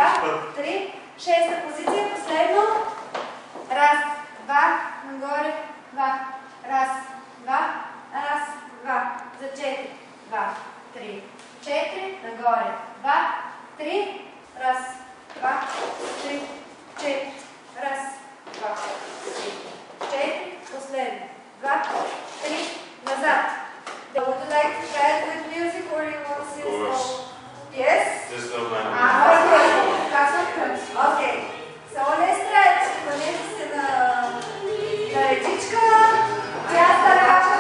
2, 3. Шеста позиция, последно. Раз, два, нагоре, два. Раз, два, раз, два. За 4, 2, 3, 4, нагоре, 2, 3. Раз, два, 3, 4. Раз, два, 3, 4. Последно. 2, 3. Назад. Would you like to try it with music or you want to see it slow? Yes? Just don't mind me. Okay. That's not good. Okay. So let's try it. Понеже се на речичка. Тя стараха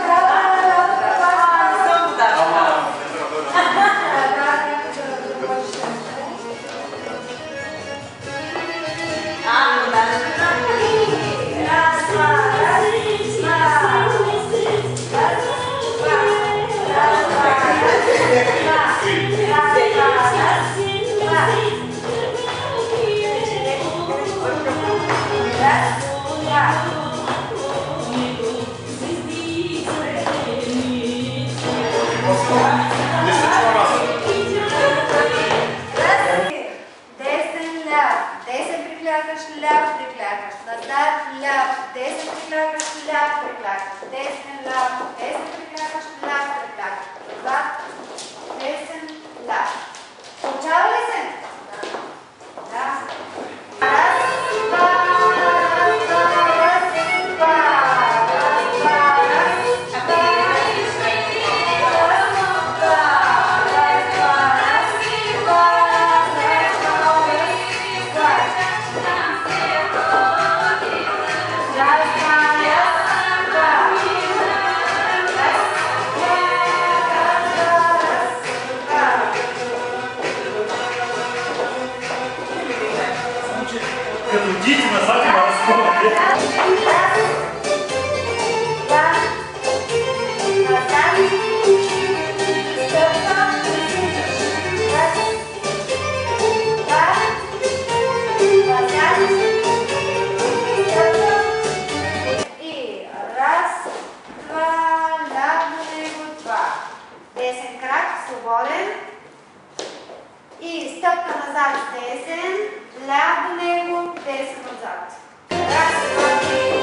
ляв приклякаш, назад ляв, десен приклякаш, ляв приклякаш, десен ляв, десен приклякаш, ляв приклякаш, назад, десен ляв. Получава ли се? Да. Раз, два, раз, два, раз, два, раз, два, раз, два, Като дите назад има разходи. И раз, два, ляво на него, два. Десен крак, свободен. И стъпка назад с десен, ляв до него, десен отзад. Раз, два, три.